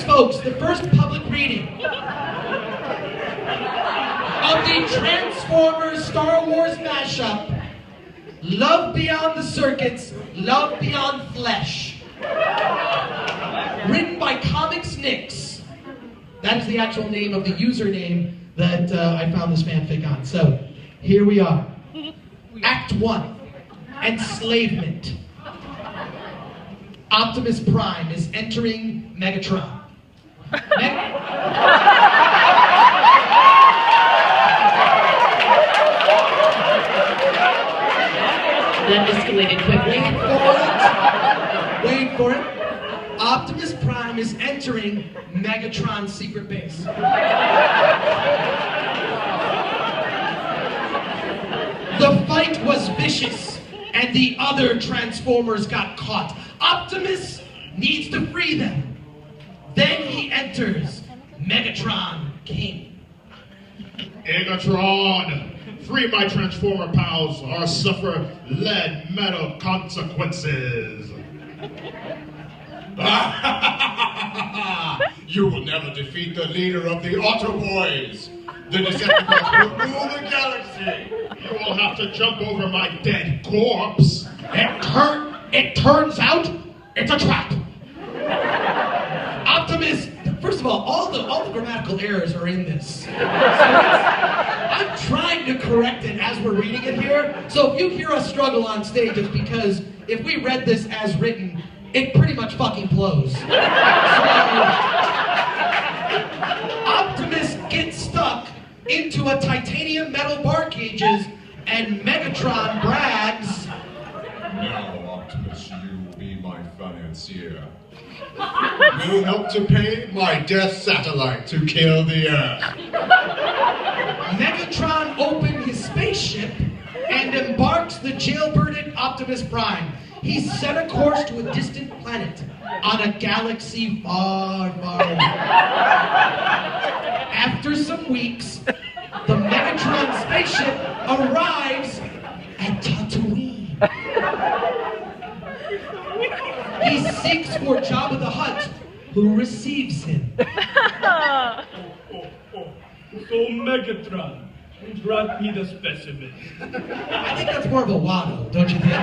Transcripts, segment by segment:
folks, the first public reading of the Transformers Star Wars mashup, Love Beyond the Circuits, Love Beyond Flesh. Written by Comics Nix. That is the actual name of the username that I found this fanfic on. So, here we are. Act 1. Enslavement. Optimus Prime is entering Megatron. That escalated quickly. Wait for it. Optimus Prime is entering Megatron's secret base. The fight was vicious, and the other Transformers got caught. Optimus needs to free them. Then he enters Megatron King. Megatron, free my Transformer pals or suffer lead metal consequences. You will never defeat the leader of the Autoboys. The Decepticons will rule the galaxy. You will have to jump over my dead corpse. It turns out it's a trap. Optimus, first of all the grammatical errors are in this. So I'm trying to correct it as we're reading it here. So if you hear us struggle on stage, it's because if we read this as written, it pretty much fucking blows. So, Optimus gets stuck into a titanium metal bar cages, and Megatron brags, Now, Optimus, you will be my financier. Will help to pay my death satellite to kill the Earth. Megatron opened his spaceship and embarks the jailbirded Optimus Prime. He set a course to a distant planet on a galaxy far, far away. After some weeks, the Megatron spaceship arrives at Tatooine. He seeks for Jabba the Hutt, who receives him. So Megatron, who brought me the specimen? I think that's more of a Watto, don't you think?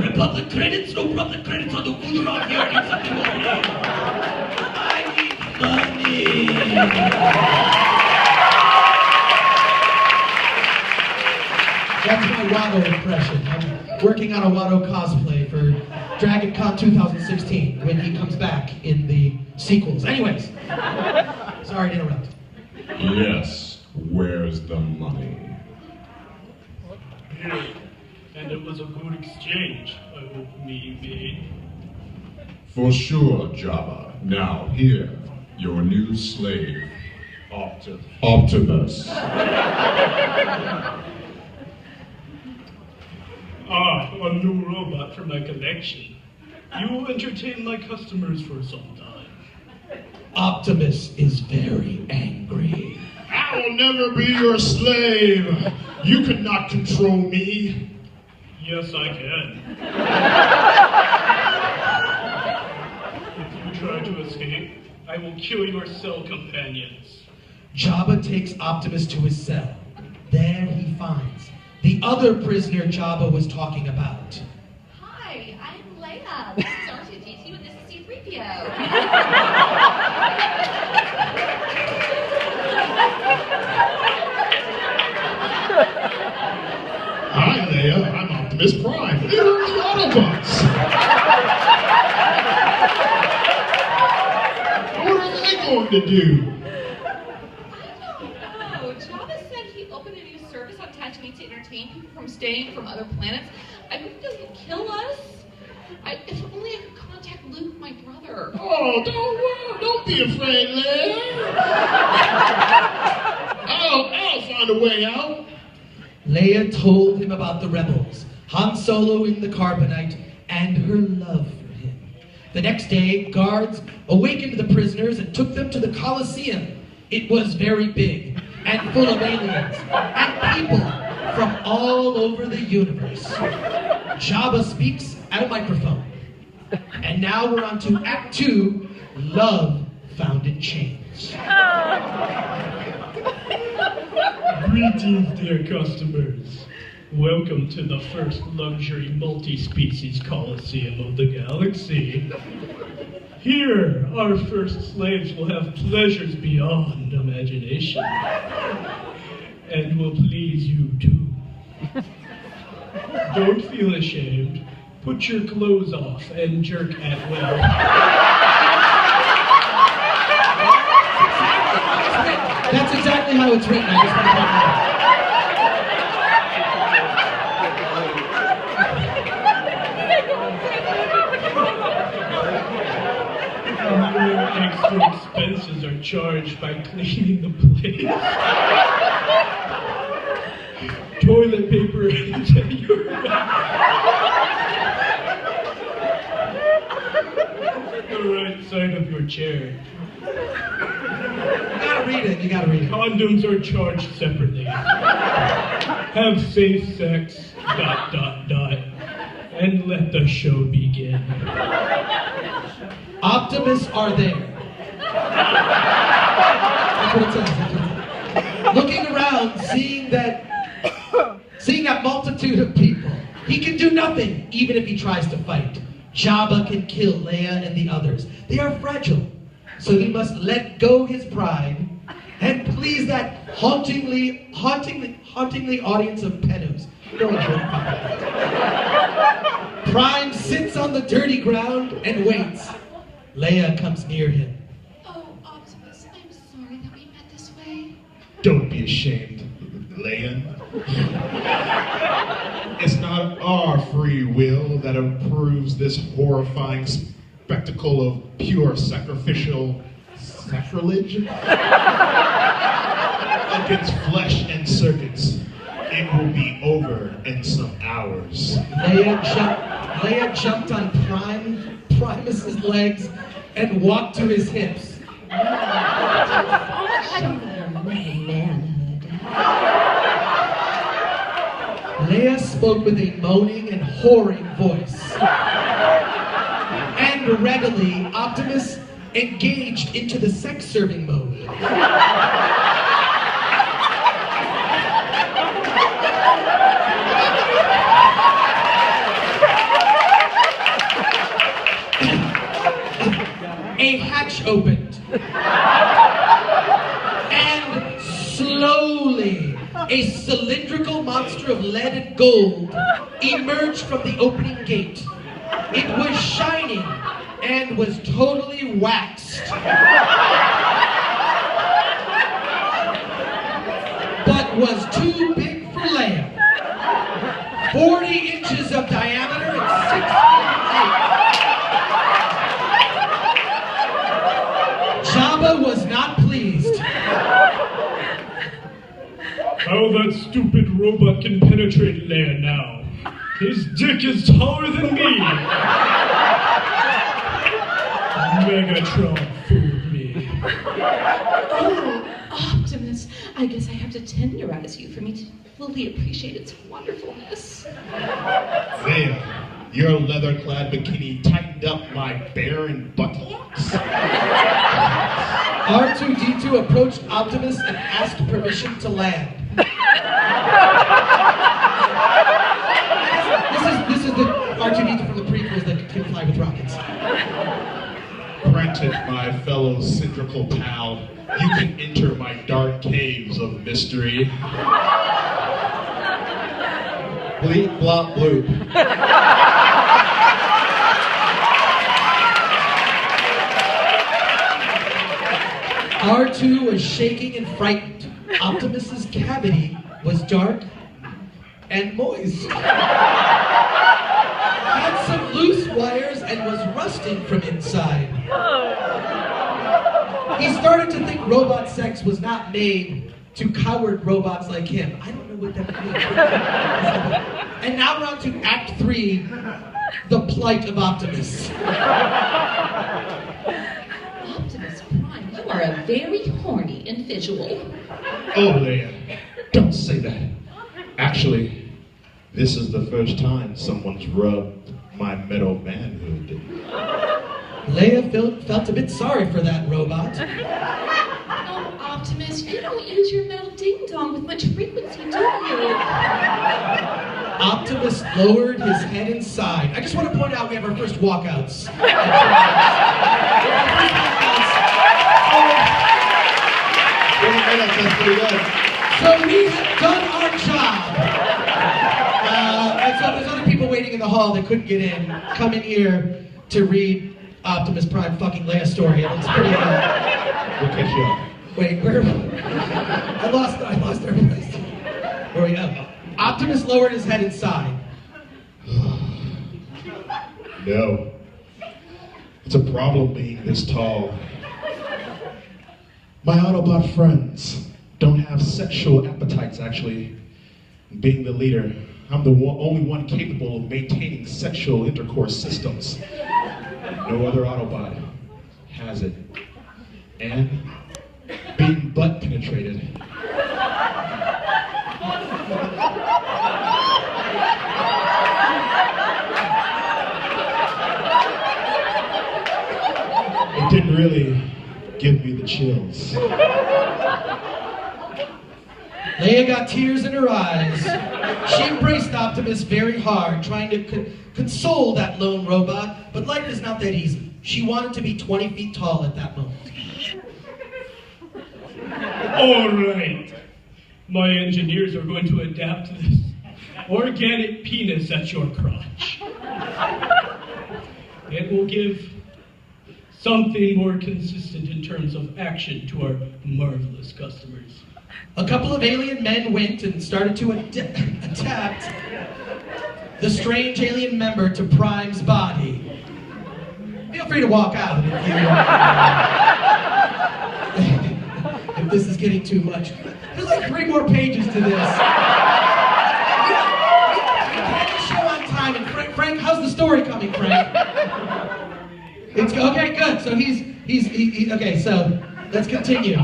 Republic credits? No Republic credits on the food around here. I need something more. I need money. That's my Watto impression. I'm working on a Watto cosplay for Dragon Con 2016 when he comes back in the sequels. Anyways, sorry to interrupt. Yes, where's the money? Here. And it was a good exchange, I hope we made. For sure, Jabba. Now, here, your new slave, Optimus. Ah, a new robot for my collection. You entertain my customers for some time. Optimus is very angry. I will never be your slave. You cannot control me. Yes, I can. If you try to escape, I will kill your cell companions. Jabba takes Optimus to his cell. There he finds the other prisoner Jabba was talking about. Hi, I'm Leia. This is R2-D2 and this is C-3PO. Hi, Leia. I'm Optimus Prime. You're the Autobots. What are they going to do? Oh, Jabba said he opened a new service on Tatooine to entertain people from staying from other planets. I think he'll kill us. If only I could contact Luke, my brother. Oh, don't be afraid, Leia. I'll find a way out. Leia told him about the rebels, Han Solo in the carbonite, and her love for him. The next day, guards awakened the prisoners and took them to the Colosseum. It was very big and full of aliens and people from all over the universe. Jabba speaks at a microphone. And now we're on to Act 2, love found in chains. Greetings, dear customers. Welcome to the first luxury multi-species coliseum of the galaxy. Here, our first slaves will have pleasures beyond imagination. And will please you too. Don't feel ashamed. Put your clothes off and jerk at will. That's exactly how it's written. I just want to point that out. No extra expenses are charged by cleaning the place. Toilet paper is at your the right side of your chair. You gotta read it. You gotta read it. Condoms are charged separately. Have safe sex, ... and let the show begin. Optimists are there. That's what it says. That's what it says. Looking around, seeing that multitude of people, he can do nothing, even if he tries to fight. Jabba can kill Leia and the others. They are fragile, so he must let go his pride and please that hauntingly audience of pedos. You know what I'm talking about. Prime sits on the dirty ground and waits. Leia comes near him. Oh, Optimus, I'm sorry that we met this way. Don't be ashamed, Leia. It's not our free will that approves this horrifying spectacle of pure sacrificial sacrilege against flesh and circuits. It will be over in some hours. Leia jumped on Primus's legs and walked to his hips. I don't know manhood. Leia spoke with a moaning and whoring voice. And readily, Optimus engaged into the sex-serving mode. A hatch opened. And slowly, a cylindrical monster of lead and gold emerged from the opening gate. It was shining and was totally waxed. But was too big for Leia. 40 inches of diameter and 6 feet height. Jabba was not pleased. How that stupid robot can penetrate Leia now. His dick is taller than me. Megatron fooled me. Oh, Optimus, I guess I have to tenderize you for me to fully appreciate its wonderfulness. Leia, your leather-clad bikini tightened up my barren buttocks. R2-D2 approached Optimus and asked permission to land. This is the R2-D2 from the prequels that can fly with rockets. Granted, my fellow cylindrical pal, you can enter my dark caves of mystery. Bleep, blop, bloop. R2 was shaking and frightened. Optimus's cavity was dark and moist. Had some loose wires and was rusting from inside. He started to think robot sex was not made to coward robots like him. I don't know what that means. And now we're on to Act 3, the plight of Optimus. Optimus Prime, you are a very horny individual. Oh, Leia, don't say that. Actually, this is the first time someone's rubbed my metal manhood. Leia felt a bit sorry for that robot. Oh, Optimus, you don't use your metal ding-dong with much frequency, do you? Optimus lowered his head and sighed. I just want to point out we have our first walkouts. That's pretty good. So we have done our job. And so there's other people waiting in the hall that couldn't get in. Come in here to read Optimus Prime fucking Leia story. It's pretty. We'll catch you up. Wait, where? I lost our place. Where we go? Optimus lowered his head and sighed. No. It's a problem being this tall. My Autobot friends don't have sexual appetites, actually. Being the leader, I'm the only one capable of maintaining sexual intercourse systems. No other Autobot has it. And being butt penetrated. It didn't really give me the chills. Leia got tears in her eyes. She embraced Optimus very hard, trying to console that lone robot, but life is not that easy. She wanted to be 20 feet tall at that moment. All right. My engineers are going to adapt this organic penis at your crotch. It will give something more consistent in terms of action to our marvelous customers. A couple of alien men went and started to adapt the strange alien member to Prime's body. Feel free to walk out if this is getting too much. There's like 3 more pages to this. We had the show on time, and Frank, how's the story coming, Frank? It's okay, good. So he's okay. So let's continue.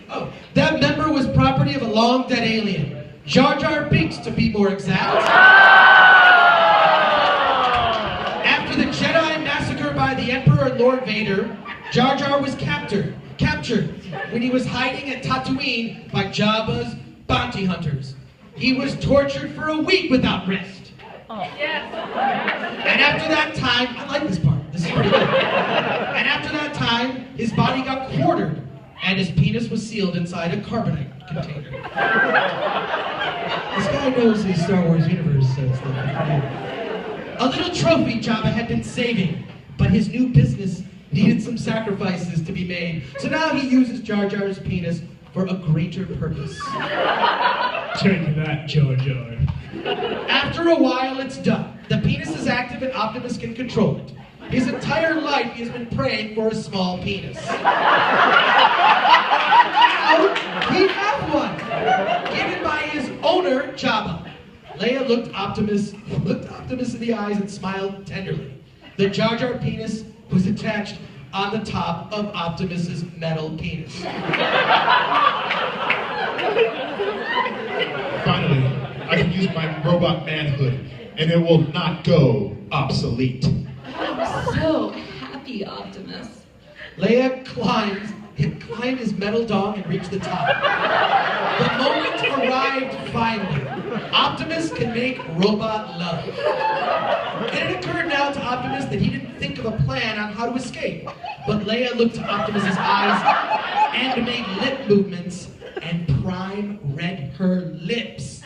Oh, that member was property of a long dead alien, Jar Jar Binks, to be more exact. After the Jedi massacre by the Emperor and Lord Vader, Jar Jar was captured when he was hiding at Tatooine by Jabba's bounty hunters. He was tortured for a week without rest. And after that time, I like this part. This is pretty good. And after that time, his body got quartered, and his penis was sealed inside a carbonite container. This guy knows his Star Wars universe, so it's like a little trophy Jabba had been saving, but his new business needed some sacrifices to be made. So now he uses Jar Jar's penis for a greater purpose. Take that, Jar Jar. After a while, it's done. The penis is active and Optimus can control it. His entire life, he has been praying for a small penis. Now, he has one, given by his owner, Jabba. Leia looked Optimus in the eyes and smiled tenderly. The Jar Jar penis was attached on the top of Optimus's metal penis. Finally, I can use my robot manhood, and it will not go obsolete. I'm so happy, Optimus. Leia climbed his metal dong and reached the top. The moment arrived finally. Optimus can make robot love. And it occurred now to Optimus that he didn't think of a plan on how to escape. But Leia looked to Optimus's eyes and made lip movements, and Prime read her lips.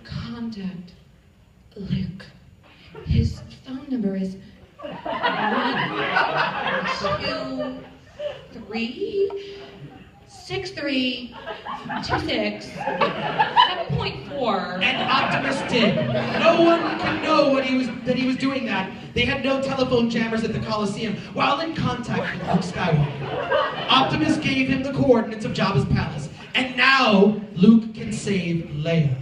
Contact Luke. His phone number is 1-2-3-6-3-26-7.4. And Optimus did. No one could know that he was doing that. They had no telephone jammers at the Coliseum while in contact with Luke Skywalker. Optimus gave him the coordinates of Jabba's palace, and now Luke can save Leia.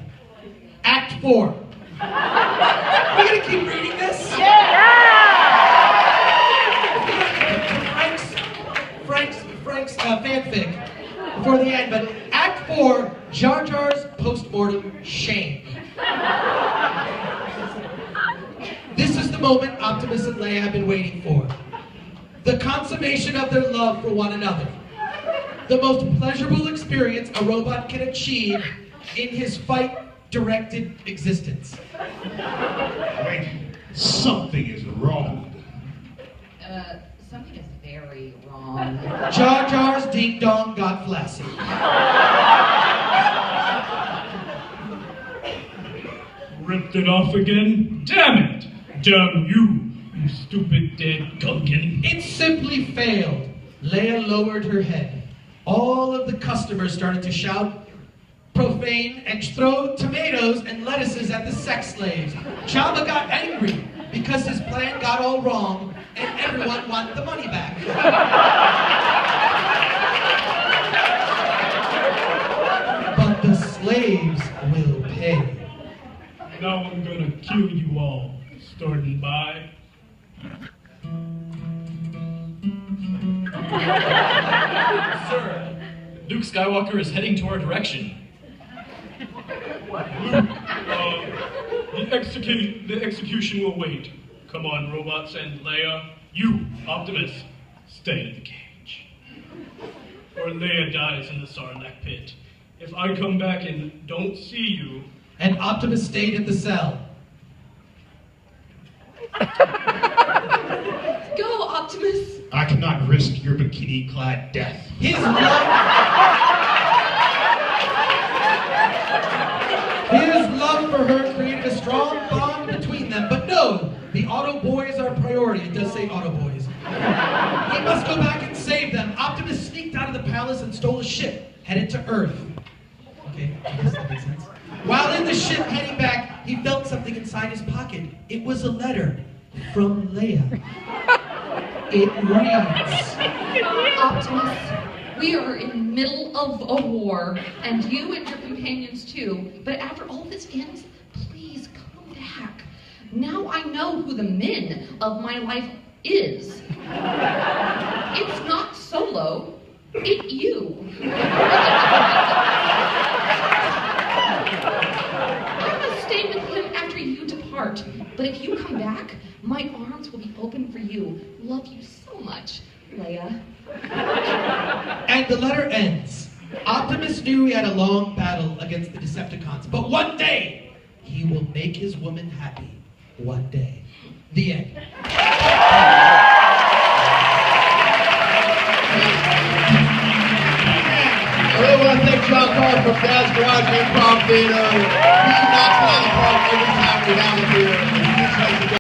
Act 4. We're gonna keep reading this? Frank's fanfic before the end, but Act 4, Jar Jar's postmortem shame. This is the moment Optimus and Leia Leia have been waiting for. The consummation of their love for one another. The most pleasurable experience a robot can achieve in his fight-directed existence. Wait, something is wrong. Something is very wrong. Jar Jar's ding dong got flaccid. Ripped it off again? Damn it! Damn you stupid dead Gungan. It simply failed. Leia lowered her head. All of the customers started to shout, profane, and throw tomatoes and lettuces at the sex slaves. Jabba got angry because his plan got all wrong and everyone wanted the money back. But the slaves will pay. Now I'm gonna kill you all, starting by... Sir, Luke Skywalker is heading to our direction. Luke, the execution will wait. Come on, robots, and Leia, you, Optimus, stay in the cage. Or Leia dies in the Sarlacc pit. If I come back and don't see you... And Optimus stayed in the cell. Go, Optimus. I cannot risk your bikini-clad death. His love for her created a strong bond between them. But no, the Auto Boys are priority. It does say Auto Boys. He must go back and save them. Optimus sneaked out of the palace and stole a ship, headed to Earth. Okay, I guess that makes sense. While in the ship heading back, he felt something inside his pocket. It was a letter from Leia. It reads, Optimus, we are in the middle of a war, and you and your companions too. But after all this ends, please come back. Now I know who the men of my life is. It's not Solo, it's you. I must stay with him after you depart. But if you come back, my arms will be open for you. Love you so much, Leia. and the letter ends. Optimus knew he had a long battle against the Decepticons, but one day he will make his woman happy. One day. The end. I really want to thank John Carr from Dad's Garage Improv Theater.